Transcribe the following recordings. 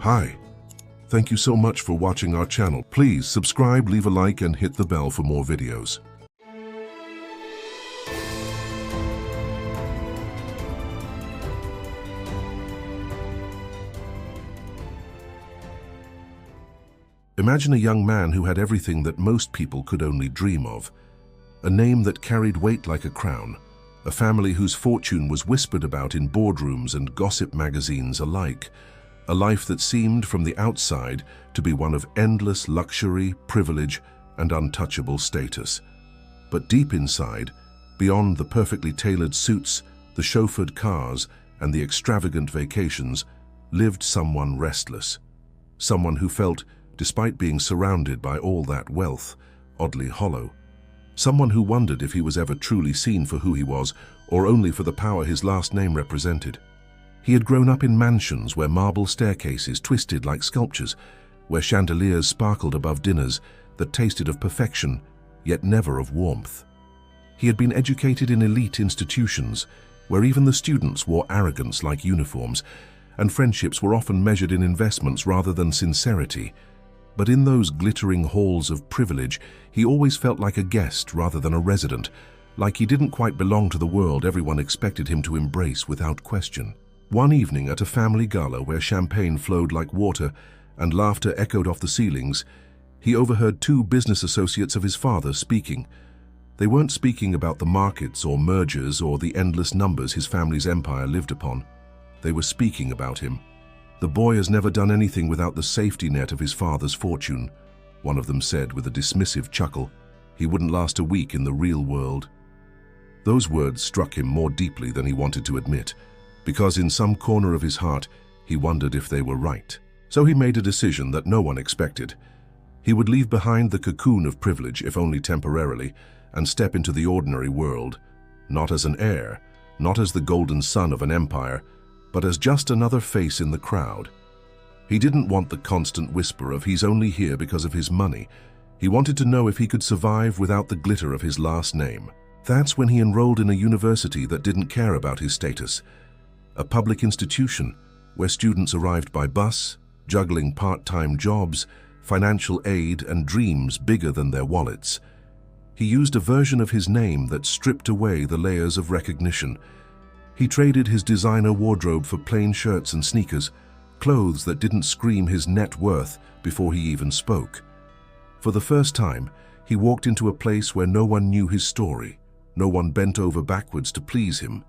Hi. Thank you so much for watching our channel. Please subscribe, leave a like, and hit the bell for more videos. Imagine a young man who had everything that most people could only dream of. A name that carried weight like a crown. A family whose fortune was whispered about in boardrooms and gossip magazines alike. A life that seemed from the outside to be one of endless luxury, privilege, and untouchable status. But deep inside, beyond the perfectly tailored suits, the chauffeured cars, and the extravagant vacations, lived someone restless. Someone who felt, despite being surrounded by all that wealth, oddly hollow. Someone who wondered if he was ever truly seen for who he was, or only for the power his last name represented. He had grown up in mansions where marble staircases twisted like sculptures, where chandeliers sparkled above dinners that tasted of perfection, yet never of warmth. He had been educated in elite institutions, where even the students wore arrogance like uniforms, and friendships were often measured in investments rather than sincerity. But in those glittering halls of privilege, he always felt like a guest rather than a resident, like he didn't quite belong to the world everyone expected him to embrace without question. One evening at a family gala where champagne flowed like water and laughter echoed off the ceilings, he overheard two business associates of his father speaking. They weren't speaking about the markets or mergers or the endless numbers his family's empire lived upon. They were speaking about him. "The boy has never done anything without the safety net of his father's fortune," one of them said with a dismissive chuckle. "He wouldn't last a week in the real world." Those words struck him more deeply than he wanted to admit, because in some corner of his heart, he wondered if they were right. So he made a decision that no one expected. He would leave behind the cocoon of privilege, if only temporarily, and step into the ordinary world, not as an heir, not as the golden son of an empire, but as just another face in the crowd. He didn't want the constant whisper of "he's only here because of his money." He wanted to know if he could survive without the glitter of his last name. That's when he enrolled in a university that didn't care about his status. A public institution where students arrived by bus, juggling part-time jobs, financial aid, and dreams bigger than their wallets. He used a version of his name that stripped away the layers of recognition. He traded his designer wardrobe for plain shirts and sneakers, clothes that didn't scream his net worth before he even spoke. For the first time, he walked into a place where no one knew his story, no one bent over backwards to please him,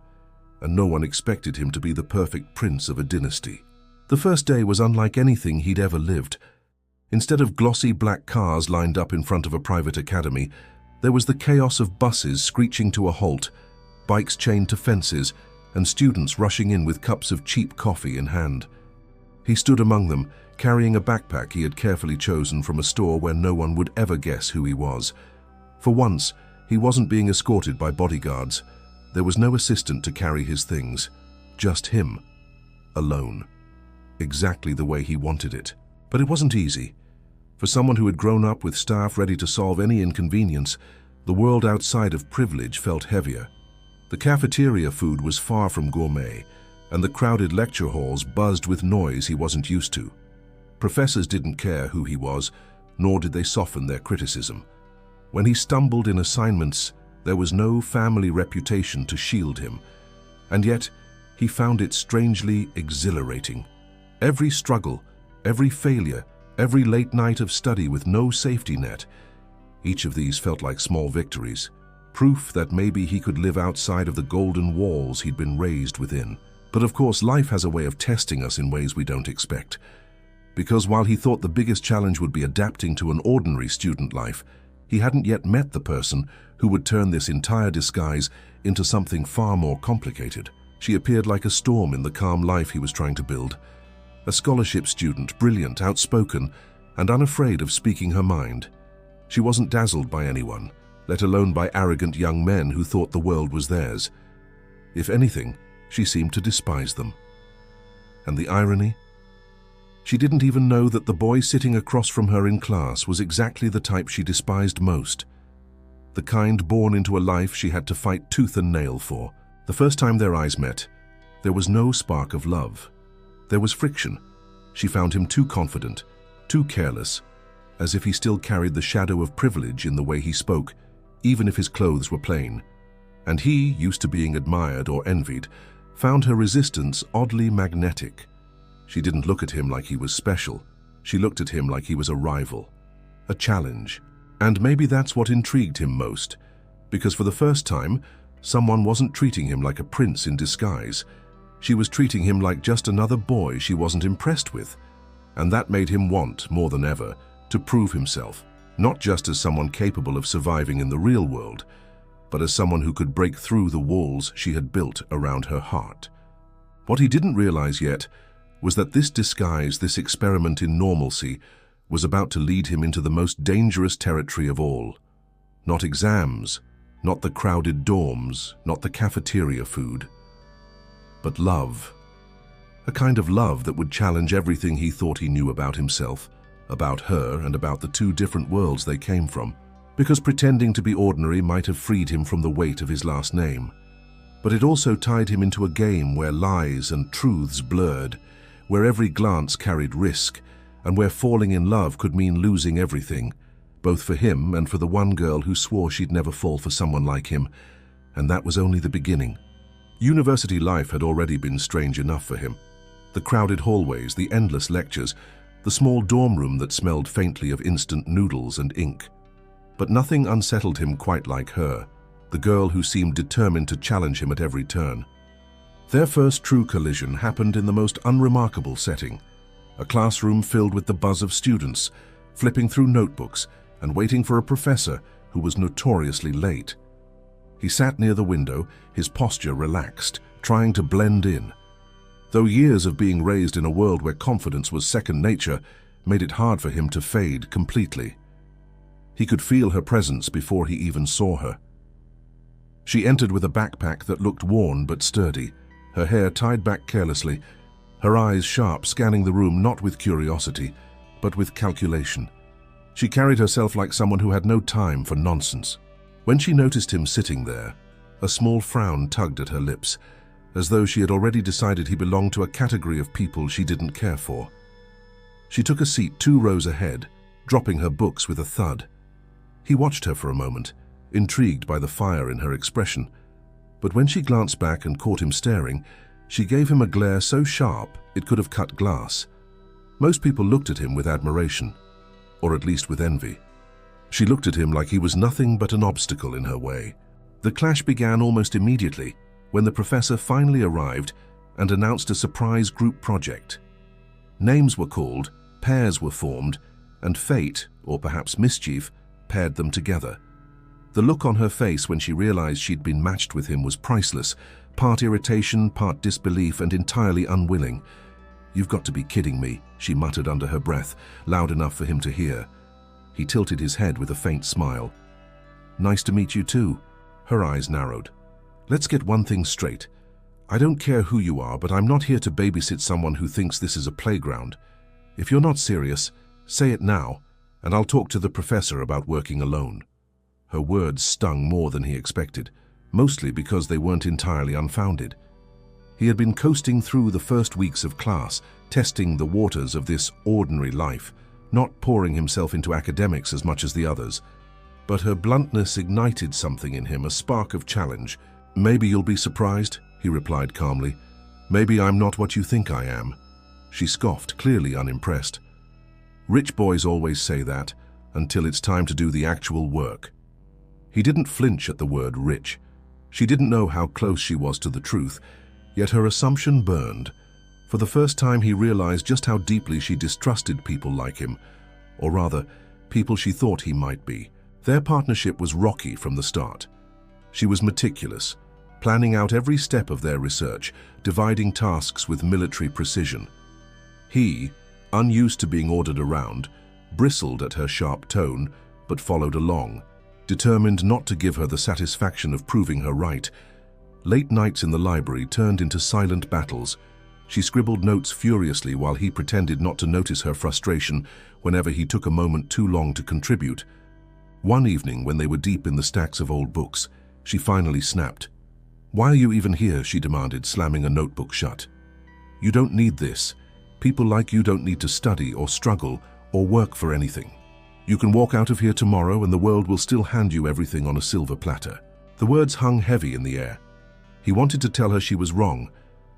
and no one expected him to be the perfect prince of a dynasty. The first day was unlike anything he'd ever lived. Instead of glossy black cars lined up in front of a private academy, there was the chaos of buses screeching to a halt, bikes chained to fences, and students rushing in with cups of cheap coffee in hand. He stood among them, carrying a backpack he had carefully chosen from a store where no one would ever guess who he was. For once, he wasn't being escorted by bodyguards. There was no assistant to carry his things. Just him. Alone. Exactly the way he wanted it. But it wasn't easy. For someone who had grown up with staff ready to solve any inconvenience, the world outside of privilege felt heavier. The cafeteria food was far from gourmet, and the crowded lecture halls buzzed with noise he wasn't used to. Professors didn't care who he was, nor did they soften their criticism. When he stumbled in assignments, there was no family reputation to shield him, and yet he found it strangely exhilarating. Every struggle, every failure, every late night of study with no safety net, each of these felt like small victories. Proof that maybe he could live outside of the golden walls he'd been raised within. But of course, life has a way of testing us in ways we don't expect. Because while he thought the biggest challenge would be adapting to an ordinary student life, he hadn't yet met the person who would turn this entire disguise into something far more complicated. She appeared like a storm in the calm life he was trying to build. A scholarship student, brilliant, outspoken, and unafraid of speaking her mind. She wasn't dazzled by anyone, let alone by arrogant young men who thought the world was theirs. If anything, she seemed to despise them. And the irony? She didn't even know that the boy sitting across from her in class was exactly the type she despised most. The kind born into a life she had to fight tooth and nail for. The first time their eyes met, there was no spark of love. There was friction, She found him too confident, too careless, as if he still carried the shadow of privilege in the way he spoke, even if his clothes were plain. And he, used to being admired or envied, found her resistance oddly magnetic. She didn't look at him like he was special. She looked at him like he was a rival, a challenge. And maybe that's what intrigued him most, because for the first time, someone wasn't treating him like a prince in disguise. She was treating him like just another boy she wasn't impressed with. And that made him want, more than ever, to prove himself, not just as someone capable of surviving in the real world, but as someone who could break through the walls she had built around her heart. What he didn't realize yet was that this disguise, this experiment in normalcy, was about to lead him into the most dangerous territory of all. Not exams, not the crowded dorms, not the cafeteria food, but love. A kind of love that would challenge everything he thought he knew about himself, about her, and about the two different worlds they came from. Because pretending to be ordinary might have freed him from the weight of his last name. But it also tied him into a game where lies and truths blurred, where every glance carried risk, and where falling in love could mean losing everything, both for him and for the one girl who swore she'd never fall for someone like him. And that was only the beginning. University life had already been strange enough for him. The crowded hallways, the endless lectures, the small dorm room that smelled faintly of instant noodles and ink. But nothing unsettled him quite like her, the girl who seemed determined to challenge him at every turn. Their first true collision happened in the most unremarkable setting, a classroom filled with the buzz of students, flipping through notebooks and waiting for a professor who was notoriously late. He sat near the window, his posture relaxed, trying to blend in. Though years of being raised in a world where confidence was second nature made it hard for him to fade completely. He could feel her presence before he even saw her. She entered with a backpack that looked worn but sturdy, her hair tied back carelessly, her eyes sharp, scanning the room not with curiosity, but with calculation. She carried herself like someone who had no time for nonsense. When she noticed him sitting there, a small frown tugged at her lips, as though she had already decided he belonged to a category of people she didn't care for. She took a seat 2 rows ahead, dropping her books with a thud. He watched her for a moment, intrigued by the fire in her expression, but when she glanced back and caught him staring, she gave him a glare so sharp it could have cut glass. Most people looked at him with admiration, or at least with envy. She looked at him like he was nothing but an obstacle in her way. The clash began almost immediately when the professor finally arrived and announced a surprise group project. Names were called, pairs were formed, and fate, or perhaps mischief, paired them together. The look on her face when she realized she'd been matched with him was priceless, part irritation, part disbelief, and entirely unwilling. "You've got to be kidding me," she muttered under her breath, loud enough for him to hear. He tilted his head with a faint smile. "Nice to meet you too." Her eyes narrowed. "Let's get one thing straight. I don't care who you are, but I'm not here to babysit someone who thinks this is a playground. If you're not serious, say it now, and I'll talk to the professor about working alone." Her words stung more than he expected, mostly because they weren't entirely unfounded. He had been coasting through the first weeks of class, testing the waters of this ordinary life, not pouring himself into academics as much as the others. But her bluntness ignited something in him, a spark of challenge. "Maybe you'll be surprised," he replied calmly. "Maybe I'm not what you think I am." She scoffed, clearly unimpressed. Rich boys always say that, until it's time to do the actual work. He didn't flinch at the word rich. She didn't know how close she was to the truth, yet her assumption burned. For the first time he realized just how deeply she distrusted people like him, or rather, people she thought he might be. Their partnership was rocky from the start. She was meticulous, planning out every step of their research, dividing tasks with military precision. He, unused to being ordered around, bristled at her sharp tone, but followed along, determined not to give her the satisfaction of proving her right. Late nights in the library turned into silent battles. She scribbled notes furiously while he pretended not to notice her frustration whenever he took a moment too long to contribute. One evening, when they were deep in the stacks of old books, she finally snapped. "Why are you even here?" she demanded, slamming a notebook shut. "You don't need this. People like you don't need to study or struggle or work for anything. You can walk out of here tomorrow and the world will still hand you everything on a silver platter." The words hung heavy in the air. He wanted to tell her she was wrong,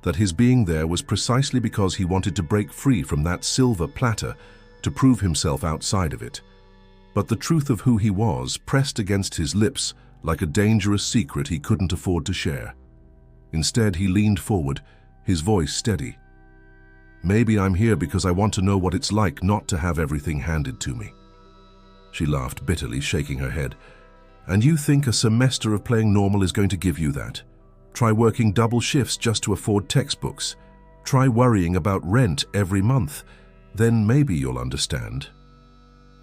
that his being there was precisely because he wanted to break free from that silver platter to prove himself outside of it. But the truth of who he was pressed against his lips like a dangerous secret he couldn't afford to share. Instead, he leaned forward, his voice steady. "Maybe I'm here because I want to know what it's like not to have everything handed to me." She laughed bitterly, shaking her head. "And you think a semester of playing normal is going to give you that? Try working double shifts just to afford textbooks. Try worrying about rent every month. Then maybe you'll understand."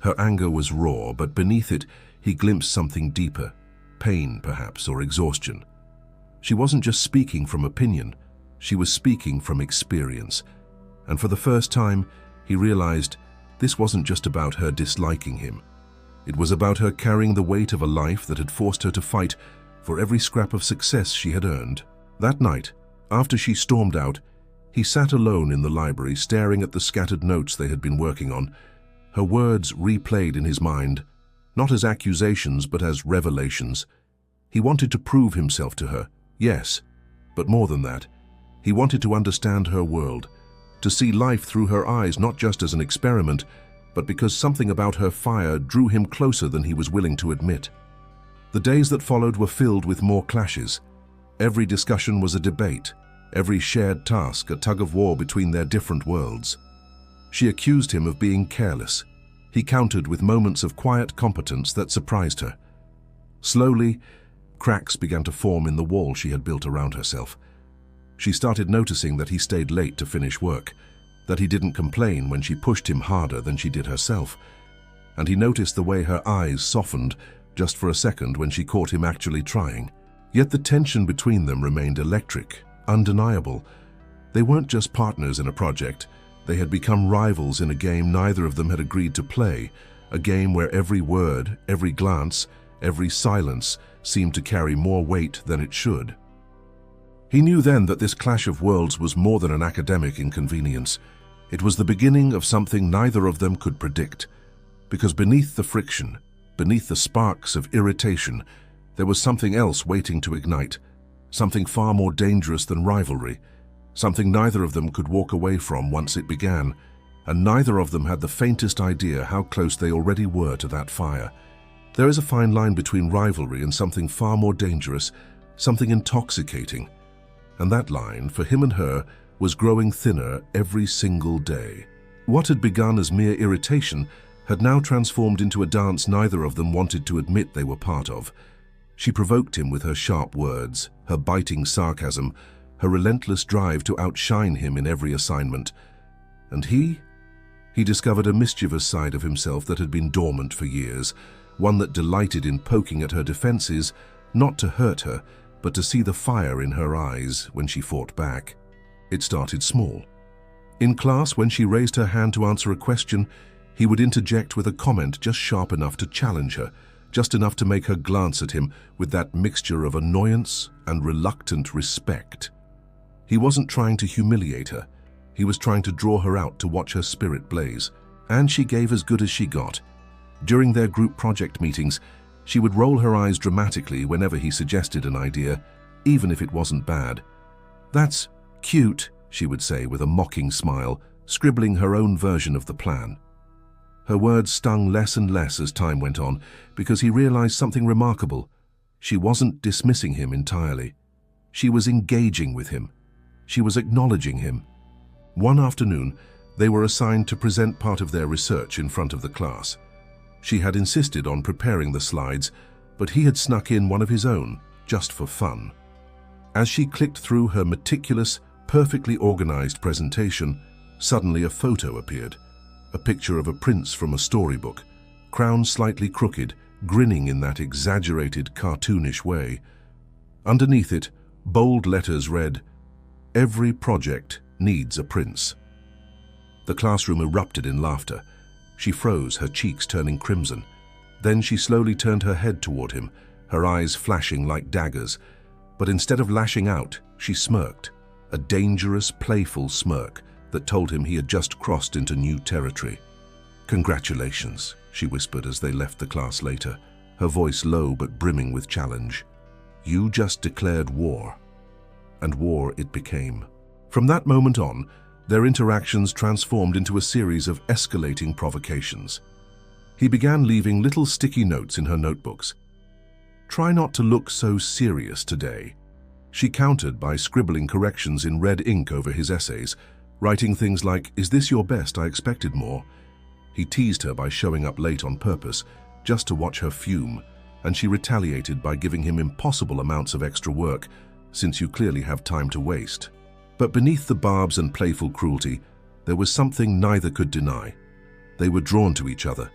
Her anger was raw, but beneath it, he glimpsed something deeper. Pain, perhaps, or exhaustion. She wasn't just speaking from opinion. She was speaking from experience. And for the first time, he realized this wasn't just about her disliking him. It was about her carrying the weight of a life that had forced her to fight for every scrap of success she had earned. That night, after she stormed out, he sat alone in the library, staring at the scattered notes they had been working on. Her words replayed in his mind, not as accusations but as revelations. He wanted to prove himself to her, yes, but more than that. He wanted to understand her world, to see life through her eyes, not just as an experiment, but because something about her fire drew him closer than he was willing to admit. The days that followed were filled with more clashes. Every discussion was a debate, every shared task a tug-of-war between their different worlds. She accused him of being careless. He countered with moments of quiet competence that surprised her. Slowly, cracks began to form in the wall she had built around herself. She started noticing that he stayed late to finish work, that he didn't complain when she pushed him harder than she did herself. And he noticed the way her eyes softened just for a second when she caught him actually trying. Yet the tension between them remained electric, undeniable. They weren't just partners in a project. They had become rivals in a game neither of them had agreed to play, a game where every word, every glance, every silence seemed to carry more weight than it should. He knew then that this clash of worlds was more than an academic inconvenience. It was the beginning of something neither of them could predict. Because beneath the friction, beneath the sparks of irritation, there was something else waiting to ignite, something far more dangerous than rivalry, something neither of them could walk away from once it began, and neither of them had the faintest idea how close they already were to that fire. There is a fine line between rivalry and something far more dangerous, something intoxicating. And that line, for him and her, was growing thinner every single day. What had begun as mere irritation had now transformed into a dance neither of them wanted to admit they were part of. She provoked him with her sharp words, her biting sarcasm, her relentless drive to outshine him in every assignment. And he discovered a mischievous side of himself that had been dormant for years, one that delighted in poking at her defenses, not to hurt her, but to see the fire in her eyes when she fought back. It started small. In class, when she raised her hand to answer a question, he would interject with a comment just sharp enough to challenge her, just enough to make her glance at him with that mixture of annoyance and reluctant respect. He wasn't trying to humiliate her. He was trying to draw her out to watch her spirit blaze. And she gave as good as she got. During their group project meetings, she would roll her eyes dramatically whenever he suggested an idea, even if it wasn't bad. "That's cute," she would say with a mocking smile, scribbling her own version of the plan. Her words stung less and less as time went on, because he realized something remarkable. She wasn't dismissing him entirely. She was engaging with him. She was acknowledging him. One afternoon, they were assigned to present part of their research in front of the class. She had insisted on preparing the slides, but he had snuck in one of his own, just for fun. As she clicked through her meticulous, perfectly organized presentation, suddenly a photo appeared. A picture of a prince from a storybook, crown slightly crooked, grinning in that exaggerated, cartoonish way. Underneath it, bold letters read, "Every project needs a prince." The classroom erupted in laughter. She froze, her cheeks turning crimson. Then she slowly turned her head toward him, her eyes flashing like daggers. But instead of lashing out, she smirked, a dangerous, playful smirk that told him he had just crossed into new territory. "Congratulations," she whispered as they left the class later, her voice low but brimming with challenge. "You just declared war." And war it became. From that moment on, their interactions transformed into a series of escalating provocations. He began leaving little sticky notes in her notebooks. "Try not to look so serious today." She countered by scribbling corrections in red ink over his essays, writing things like, "Is this your best? I expected more." He teased her by showing up late on purpose, just to watch her fume, and she retaliated by giving him impossible amounts of extra work, since you clearly have time to waste. But beneath the barbs and playful cruelty, there was something neither could deny. They were drawn to each other.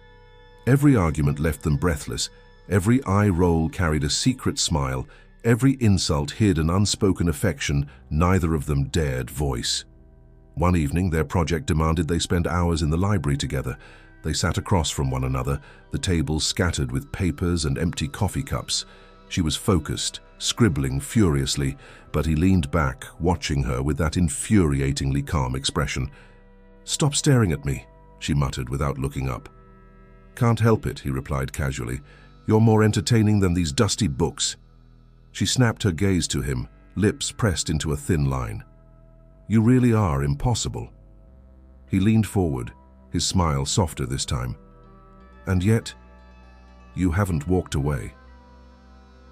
Every argument left them breathless, every eye roll carried a secret smile, every insult hid an unspoken affection neither of them dared voice. One evening, their project demanded they spend hours in the library together. They sat across from one another, the tables scattered with papers and empty coffee cups. She was focused, scribbling furiously, but he leaned back, watching her with that infuriatingly calm expression. "Stop staring at me," she muttered without looking up. "Can't help it," he replied casually. "You're more entertaining than these dusty books." She snapped her gaze to him, lips pressed into a thin line. "You really are impossible." He leaned forward, his smile softer this time. "And yet, you haven't walked away."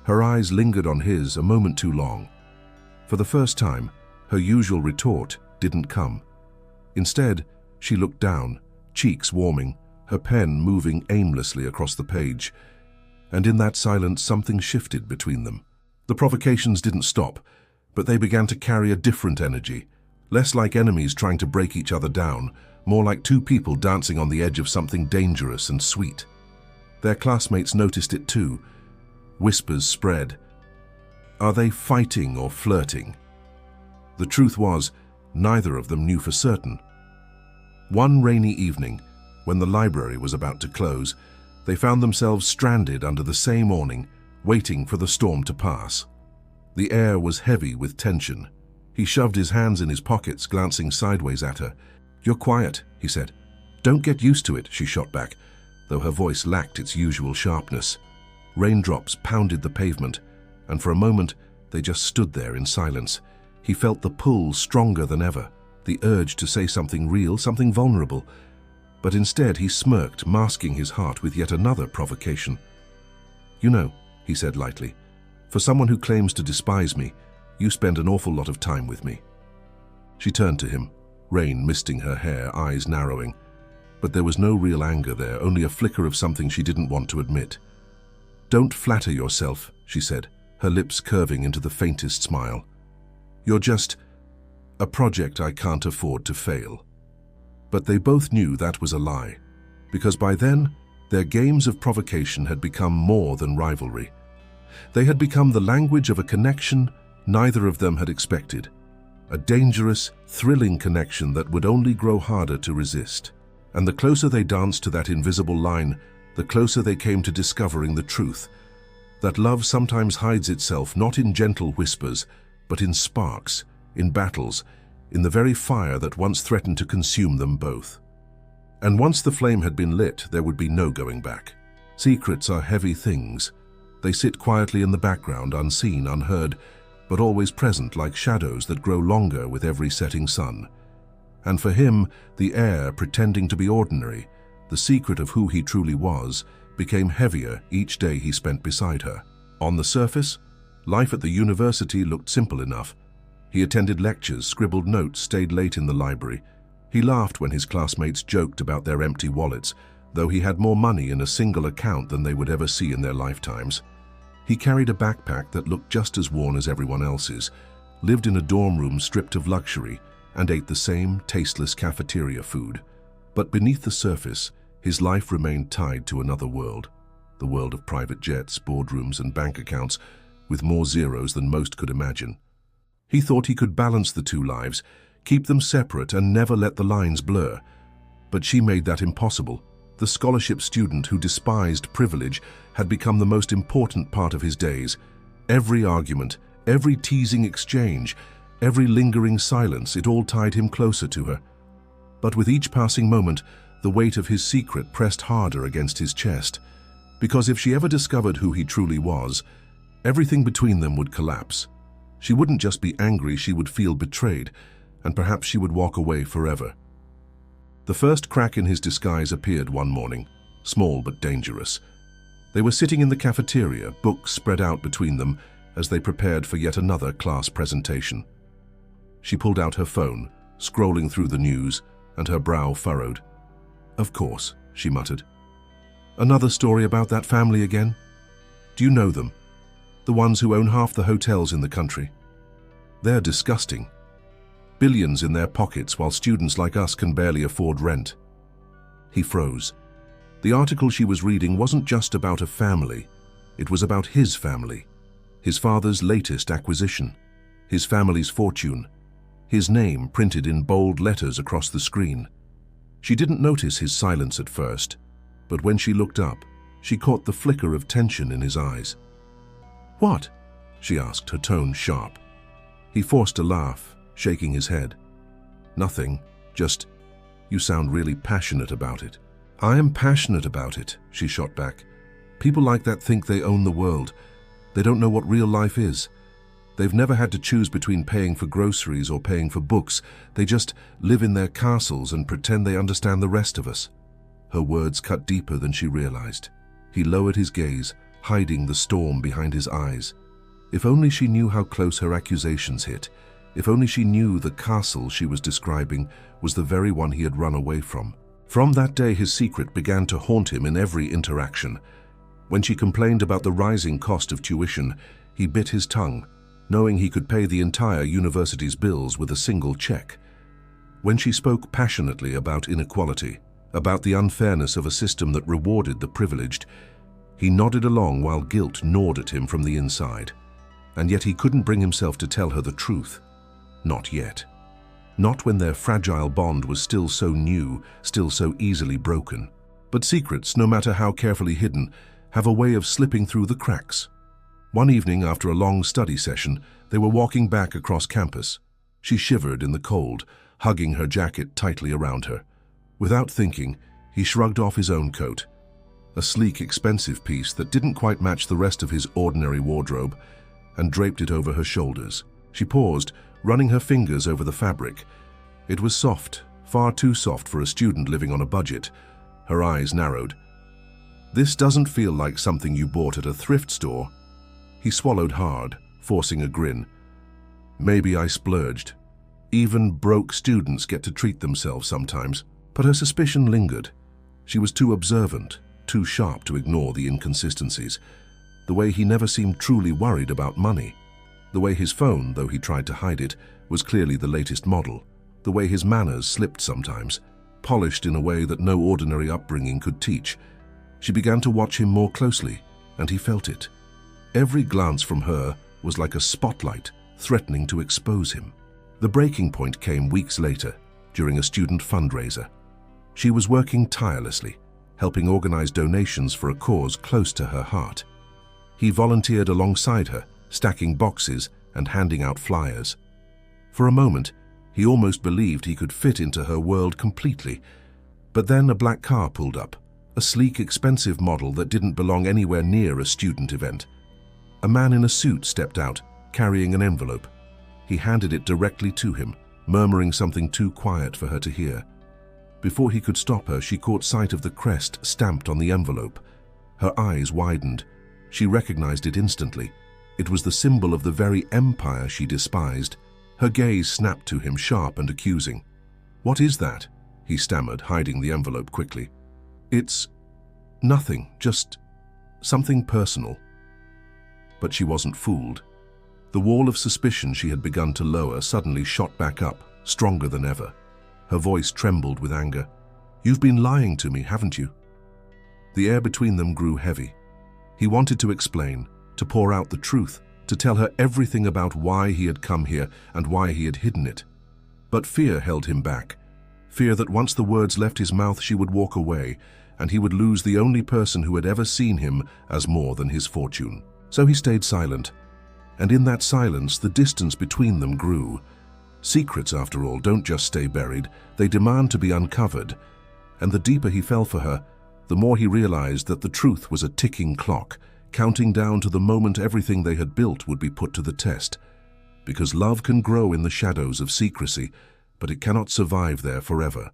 Her eyes lingered on his a moment too long. For the first time, her usual retort didn't come. Instead, she looked down, cheeks warming, her pen moving aimlessly across the page. And in that silence, something shifted between them. The provocations didn't stop, but they began to carry a different energy, less like enemies trying to break each other down, more like two people dancing on the edge of something dangerous and sweet. Their classmates noticed it too. Whispers spread. Are they fighting or flirting? The truth was, neither of them knew for certain. One rainy evening, when the library was about to close, they found themselves stranded under the same awning, waiting for the storm to pass. The air was heavy with tension. He shoved his hands in his pockets, glancing sideways at her. "You're quiet," he said. "Don't get used to it," she shot back, though her voice lacked its usual sharpness. Raindrops pounded the pavement, and for a moment they just stood there in silence. He felt the pull stronger than ever, the urge to say something real, something vulnerable. But instead he smirked, masking his heart with yet another provocation. "You know," he said lightly, "for someone who claims to despise me, you spend an awful lot of time with me." She turned to him, rain misting her hair, eyes narrowing. But there was no real anger there, only a flicker of something she didn't want to admit. "Don't flatter yourself," she said, her lips curving into the faintest smile. "You're just a project I can't afford to fail." But they both knew that was a lie, because by then, their games of provocation had become more than rivalry. They had become the language of a connection neither of them had expected, a dangerous, thrilling connection that would only grow harder to resist. And the closer they danced to that invisible line, the closer they came to discovering the truth, that love sometimes hides itself not in gentle whispers, but in sparks, in battles, in the very fire that once threatened to consume them both. And once the flame had been lit, there would be no going back. Secrets are heavy things. They sit quietly in the background, unseen, unheard, but always present like shadows that grow longer with every setting sun. And for him, the air, pretending to be ordinary, the secret of who he truly was, became heavier each day he spent beside her. On the surface, life at the university looked simple enough. He attended lectures, scribbled notes, stayed late in the library. He laughed when his classmates joked about their empty wallets, though he had more money in a single account than they would ever see in their lifetimes. He carried a backpack that looked just as worn as everyone else's, lived in a dorm room stripped of luxury, and ate the same tasteless cafeteria food. But beneath the surface, his life remained tied to another world, the world of private jets, boardrooms, and bank accounts, with more zeros than most could imagine. He thought he could balance the two lives, keep them separate and never let the lines blur. But she made that impossible. The scholarship student who despised privilege had become the most important part of his days. Every argument, every teasing exchange, every lingering silence, it all tied him closer to her. But with each passing moment, the weight of his secret pressed harder against his chest, because if she ever discovered who he truly was, everything between them would collapse. She wouldn't just be angry, she would feel betrayed, and perhaps she would walk away forever. The first crack in his disguise appeared one morning, small but dangerous. They were sitting in the cafeteria, books spread out between them as they prepared for yet another class presentation. She pulled out her phone, scrolling through the news, and her brow furrowed. "Of course," she muttered. "Another story about that family again? Do you know them? The ones who own half the hotels in the country? They're disgusting. Billions in their pockets while students like us can barely afford rent." He froze. The article she was reading wasn't just about a family. It was about his family. His father's latest acquisition. His family's fortune. His name printed in bold letters across the screen. She didn't notice his silence at first, but when she looked up, she caught the flicker of tension in his eyes. "What?" she asked, her tone sharp. He forced a laugh, shaking his head. "Nothing, just, you sound really passionate about it." "I am passionate about it," she shot back. "People like that think they own the world. They don't know what real life is. They've never had to choose between paying for groceries or paying for books. They just live in their castles and pretend they understand the rest of us." Her words cut deeper than she realized. He lowered his gaze, hiding the storm behind his eyes. If only she knew how close her accusations hit. If only she knew the castle she was describing was the very one he had run away from. From that day, his secret began to haunt him in every interaction. When she complained about the rising cost of tuition, he bit his tongue, knowing he could pay the entire university's bills with a single check. When she spoke passionately about inequality, about the unfairness of a system that rewarded the privileged, he nodded along while guilt gnawed at him from the inside. And yet he couldn't bring himself to tell her the truth. Not yet. Not when their fragile bond was still so new, still so easily broken. But secrets, no matter how carefully hidden, have a way of slipping through the cracks. One evening, after a long study session, they were walking back across campus. She shivered in the cold, hugging her jacket tightly around her. Without thinking, he shrugged off his own coat. A sleek, expensive piece that didn't quite match the rest of his ordinary wardrobe, and draped it over her shoulders. She paused, running her fingers over the fabric. It was soft, far too soft for a student living on a budget. Her eyes narrowed. "This doesn't feel like something you bought at a thrift store." He swallowed hard, forcing a grin. "Maybe I splurged. Even broke students get to treat themselves sometimes." But her suspicion lingered. She was too observant, too sharp to ignore the inconsistencies. The way he never seemed truly worried about money. The way his phone, though he tried to hide it, was clearly the latest model. The way his manners slipped sometimes, polished in a way that no ordinary upbringing could teach. She began to watch him more closely, and he felt it. Every glance from her was like a spotlight, threatening to expose him. The breaking point came weeks later, during a student fundraiser. She was working tirelessly, helping organize donations for a cause close to her heart. He volunteered alongside her, stacking boxes and handing out flyers. For a moment, he almost believed he could fit into her world completely. But then a black car pulled up, a sleek, expensive model that didn't belong anywhere near a student event. A man in a suit stepped out, carrying an envelope. He handed it directly to him, murmuring something too quiet for her to hear. Before he could stop her, she caught sight of the crest stamped on the envelope. Her eyes widened. She recognized it instantly. It was the symbol of the very empire she despised. Her gaze snapped to him, sharp and accusing. "What is that?" he stammered, hiding the envelope quickly. "It's nothing, just something personal." But she wasn't fooled. The wall of suspicion she had begun to lower suddenly shot back up, stronger than ever. Her voice trembled with anger. "You've been lying to me, haven't you?" The air between them grew heavy. He wanted to explain, to pour out the truth, to tell her everything about why he had come here and why he had hidden it. But fear held him back. Fear that once the words left his mouth, she would walk away, and he would lose the only person who had ever seen him as more than his fortune. So he stayed silent. And in that silence, the distance between them grew. Secrets, after all, don't just stay buried, they demand to be uncovered. And the deeper he fell for her, the more he realized that the truth was a ticking clock, counting down to the moment everything they had built would be put to the test. Because love can grow in the shadows of secrecy, but it cannot survive there forever.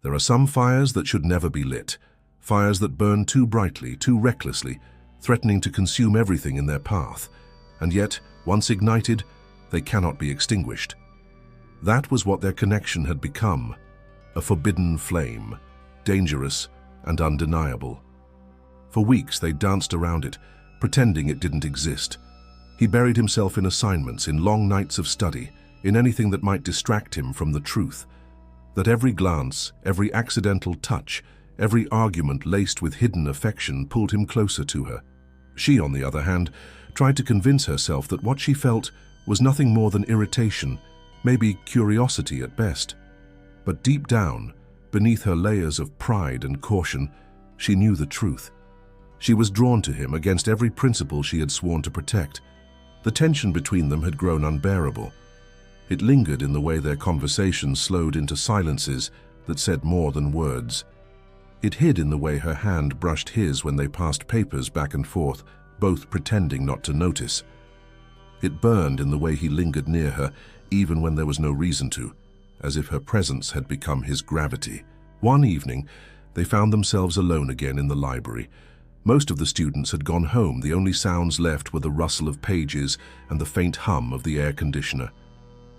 There are some fires that should never be lit, fires that burn too brightly, too recklessly, threatening to consume everything in their path, and yet, once ignited, they cannot be extinguished. That was what their connection had become, a forbidden flame, dangerous and undeniable. For weeks they danced around it, pretending it didn't exist. He buried himself in assignments, in long nights of study, in anything that might distract him from the truth. That every glance, every accidental touch, every argument laced with hidden affection pulled him closer to her. She, on the other hand, tried to convince herself that what she felt was nothing more than irritation, maybe curiosity at best. But deep down, beneath her layers of pride and caution, she knew the truth. She was drawn to him against every principle she had sworn to protect. The tension between them had grown unbearable. It lingered in the way their conversation slowed into silences that said more than words. It hid in the way her hand brushed his when they passed papers back and forth, both pretending not to notice. It burned in the way he lingered near her, even when there was no reason to, as if her presence had become his gravity. One evening, they found themselves alone again in the library. Most of the students had gone home. The only sounds left were the rustle of pages and the faint hum of the air conditioner.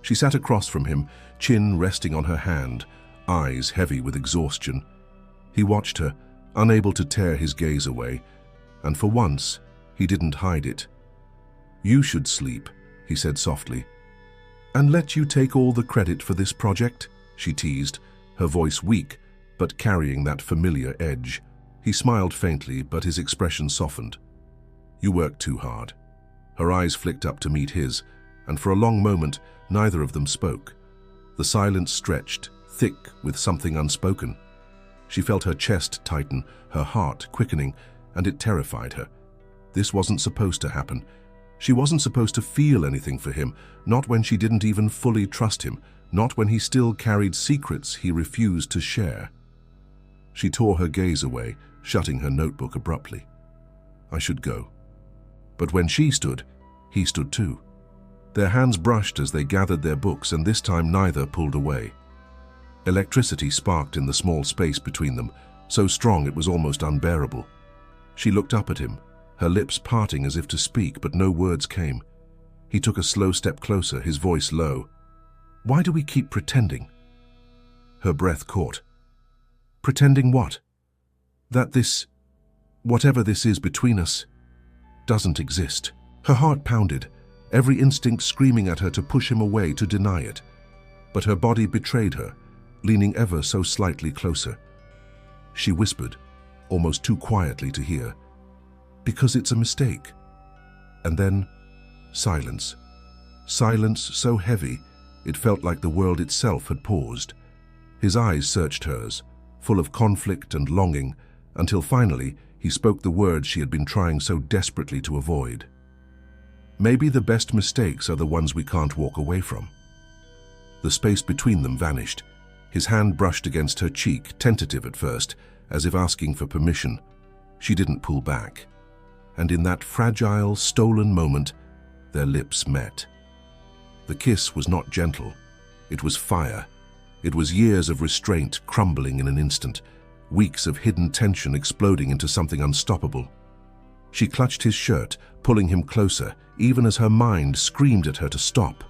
She sat across from him, chin resting on her hand, eyes heavy with exhaustion. He watched her, unable to tear his gaze away, and for once, he didn't hide it. "You should sleep," he said softly. "And let you take all the credit for this project?" she teased, her voice weak, but carrying that familiar edge. He smiled faintly, but his expression softened. "You work too hard." Her eyes flicked up to meet his, and for a long moment, neither of them spoke. The silence stretched, thick with something unspoken. She felt her chest tighten, her heart quickening, and it terrified her. This wasn't supposed to happen. She wasn't supposed to feel anything for him, not when she didn't even fully trust him, not when he still carried secrets he refused to share. She tore her gaze away, shutting her notebook abruptly. "I should go." But when she stood, he stood too. Their hands brushed as they gathered their books, and this time neither pulled away. Electricity sparked in the small space between them, so strong it was almost unbearable. She looked up at him, her lips parting as if to speak, but no words came. He took a slow step closer, his voice low. "Why do we keep pretending?" Her breath caught. "Pretending what?" "That this, whatever this is between us, doesn't exist." Her heart pounded, every instinct screaming at her to push him away, to deny it. But her body betrayed her, leaning ever so slightly closer. She whispered, almost too quietly to hear, "Because it's a mistake." And then, silence. Silence so heavy, it felt like the world itself had paused. His eyes searched hers, full of conflict and longing, until finally he spoke the words she had been trying so desperately to avoid. "Maybe the best mistakes are the ones we can't walk away from." The space between them vanished. His hand brushed against her cheek, tentative at first, as if asking for permission. She didn't pull back. And in that fragile, stolen moment, their lips met. The kiss was not gentle. It was fire. It was years of restraint crumbling in an instant, weeks of hidden tension exploding into something unstoppable. She clutched his shirt, pulling him closer, even as her mind screamed at her to stop.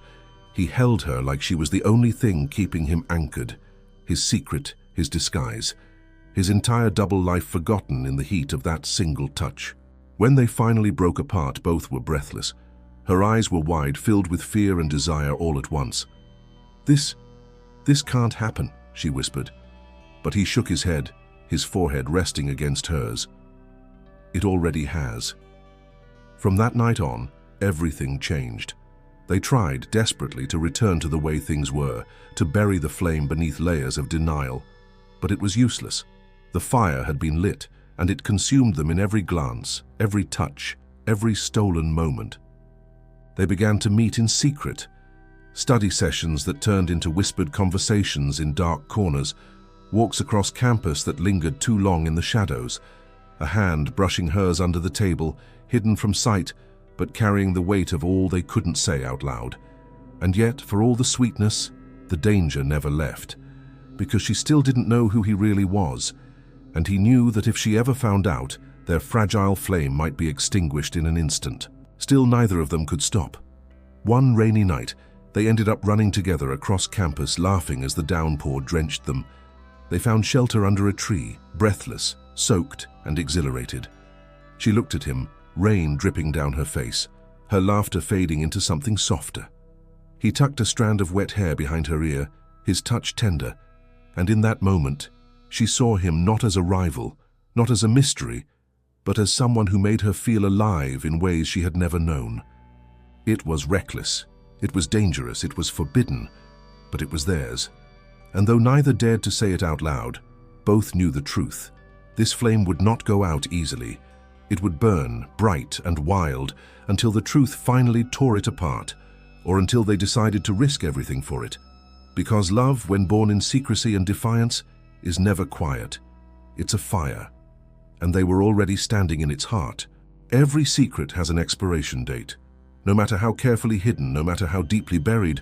He held her like she was the only thing keeping him anchored, his secret, his disguise, his entire double life forgotten in the heat of that single touch. When they finally broke apart, both were breathless. Her eyes were wide, filled with fear and desire all at once. This can't happen," she whispered. But he shook his head, his forehead resting against hers. "It already has." From that night on, everything changed. They tried desperately to return to the way things were, to bury the flame beneath layers of denial. But it was useless. The fire had been lit, and it consumed them in every glance, every touch, every stolen moment. They began to meet in secret, Study sessions that turned into whispered conversations in dark corners, walks across campus that lingered too long in the shadows, a hand brushing hers under the table, hidden from sight, but carrying the weight of all they couldn't say out loud. And yet, for all the sweetness, the danger never left, because she still didn't know who he really was, and he knew that if she ever found out, their fragile flame might be extinguished in an instant. Still, neither of them could stop. One rainy night, they ended up running together across campus, laughing as the downpour drenched them. They found shelter under a tree, breathless, soaked, and exhilarated. She looked at him, rain dripping down her face, her laughter fading into something softer. He tucked a strand of wet hair behind her ear, his touch tender, and in that moment, she saw him not as a rival, not as a mystery, but as someone who made her feel alive in ways she had never known. It was reckless, it was dangerous, it was forbidden, but it was theirs. And though neither dared to say it out loud, both knew the truth. This flame would not go out easily. It would burn, bright and wild, until the truth finally tore it apart, or until they decided to risk everything for it. Because love, when born in secrecy and defiance, is never quiet. It's a fire, and they were already standing in its heart. Every secret has an expiration date. No matter how carefully hidden, no matter how deeply buried,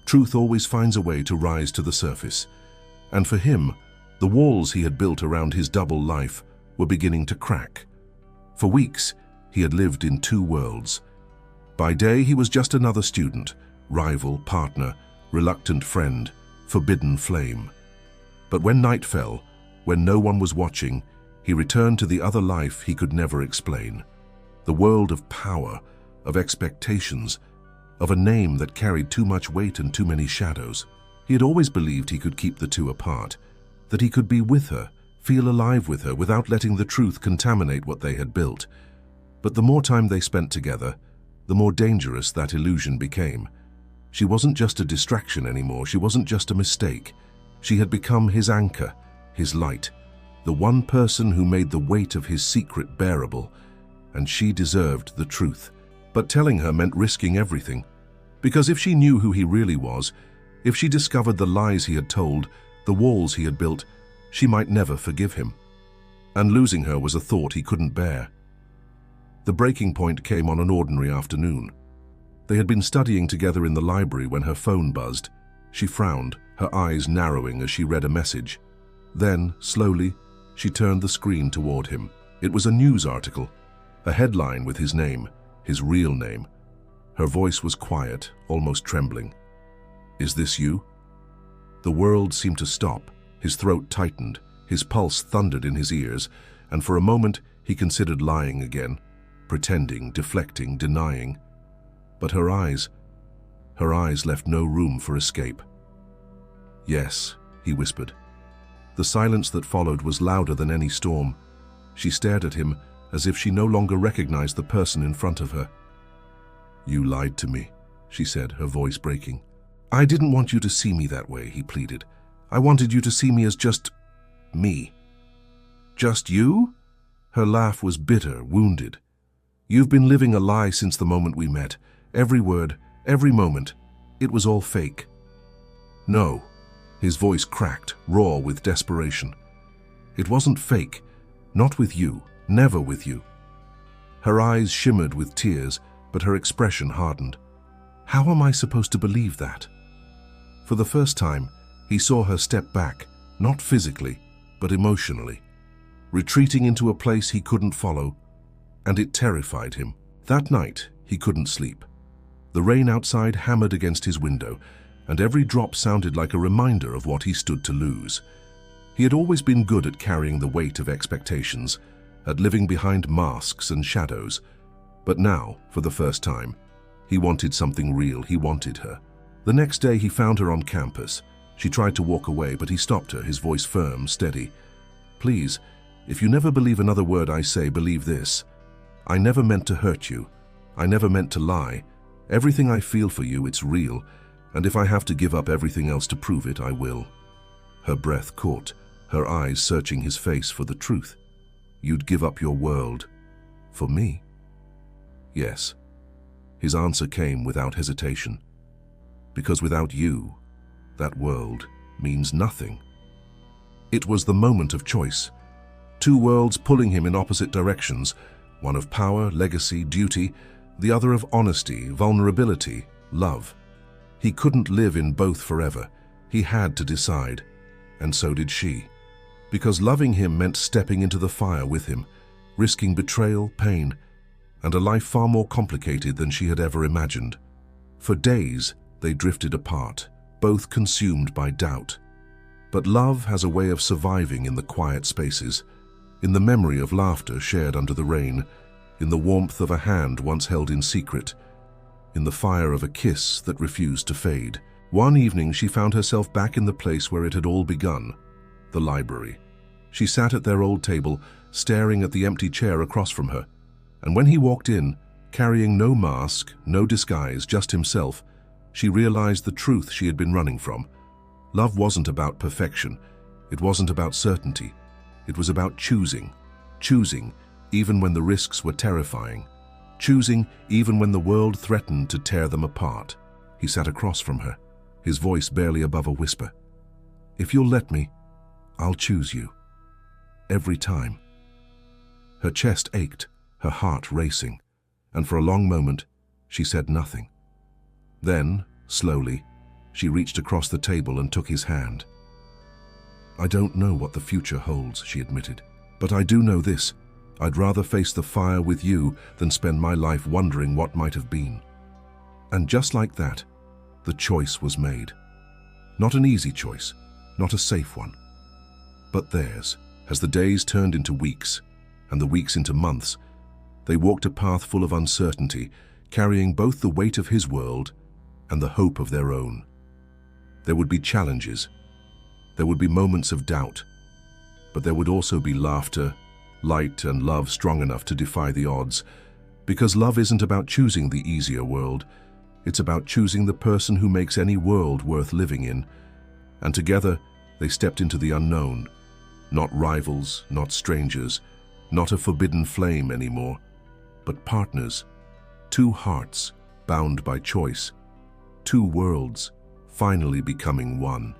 truth always finds a way to rise to the surface. And for him, the walls he had built around his double life were beginning to crack. For weeks, he had lived in two worlds. By day, he was just another student, rival, partner, reluctant friend, forbidden flame. But when night fell, when no one was watching, he returned to the other life he could never explain. The world of power, of expectations, of a name that carried too much weight and too many shadows. He had always believed he could keep the two apart, that he could be with her, feel alive with her without letting the truth contaminate what they had built. But the more time they spent together, the more dangerous that illusion became. She wasn't just a distraction anymore, she wasn't just a mistake. She had become his anchor, his light, the one person who made the weight of his secret bearable, and she deserved the truth. But telling her meant risking everything, because if she knew who he really was, if she discovered the lies he had told, the walls he had built, she might never forgive him. And losing her was a thought he couldn't bear. The breaking point came on an ordinary afternoon. They had been studying together in the library when her phone buzzed. She frowned, her eyes narrowing as she read a message. Then, slowly, she turned the screen toward him. It was a news article, a headline with his name, his real name. Her voice was quiet, almost trembling. "Is this you?" The world seemed to stop. His throat tightened, his pulse thundered in his ears, and for a moment he considered lying again, pretending, deflecting, denying. But her eyes left no room for escape. "Yes," he whispered. The silence that followed was louder than any storm. She stared at him as if she no longer recognized the person in front of her. "You lied to me," she said, her voice breaking. "I didn't want you to see me that way," he pleaded. "I wanted you to see me as just me." "Just you?" Her laugh was bitter, wounded. "You've been living a lie since the moment we met. Every word, every moment. It was all fake." "No." His voice cracked, raw with desperation. "It wasn't fake. Not with you. Never with you." Her eyes shimmered with tears, but her expression hardened. "How am I supposed to believe that?" For the first time, he saw her step back, not physically, but emotionally, retreating into a place he couldn't follow, and it terrified him. That night, he couldn't sleep. The rain outside hammered against his window, and every drop sounded like a reminder of what he stood to lose. He had always been good at carrying the weight of expectations, at living behind masks and shadows. But now, for the first time, he wanted something real. He wanted her. The next day he found her on campus. She tried to walk away, but he stopped her, his voice firm, steady. "Please, if you never believe another word I say, believe this. I never meant to hurt you. I never meant to lie. Everything I feel for you, it's real, and if I have to give up everything else to prove it, I will." Her breath caught, her eyes searching his face for the truth. "You'd give up your world for me?" "Yes." His answer came without hesitation. because without you, that world means nothing. It was the moment of choice. Two worlds pulling him in opposite directions, one of power, legacy, duty, the other of honesty, vulnerability, love. He couldn't live in both forever. He had to decide, and so did she. Because loving him meant stepping into the fire with him, risking betrayal, pain, and a life far more complicated than she had ever imagined. For days, they drifted apart, both consumed by doubt. But love has a way of surviving in the quiet spaces, in the memory of laughter shared under the rain, in the warmth of a hand once held in secret, in the fire of a kiss that refused to fade. One evening she found herself back in the place where it had all begun, the library. She sat at their old table, staring at the empty chair across from her, and when he walked in, carrying no mask, no disguise, just himself, she realized the truth she had been running from. Love wasn't about perfection. It wasn't about certainty. It was about choosing even when the risks were terrifying, choosing even when the world threatened to tear them apart. He sat across from her, his voice barely above a whisper. "If you'll let me, I'll choose you. Every time." Her chest ached, her heart racing, and for a long moment, she said nothing. Then, slowly, she reached across the table and took his hand. "I don't know what the future holds," she admitted, "but I do know this. I'd rather face the fire with you than spend my life wondering what might have been." And just like that, the choice was made. Not an easy choice, not a safe one, but theirs. As the days turned into weeks, and the weeks into months, they walked a path full of uncertainty, carrying both the weight of his world and the hope of their own. There would be challenges. There would be moments of doubt, but there would also be laughter, light, and love strong enough to defy the odds. Because love isn't about choosing the easier world, it's about choosing the person who makes any world worth living in. And together, they stepped into the unknown. Not rivals, not strangers, not a forbidden flame anymore, but partners. Two hearts, bound by choice. Two worlds, finally becoming one.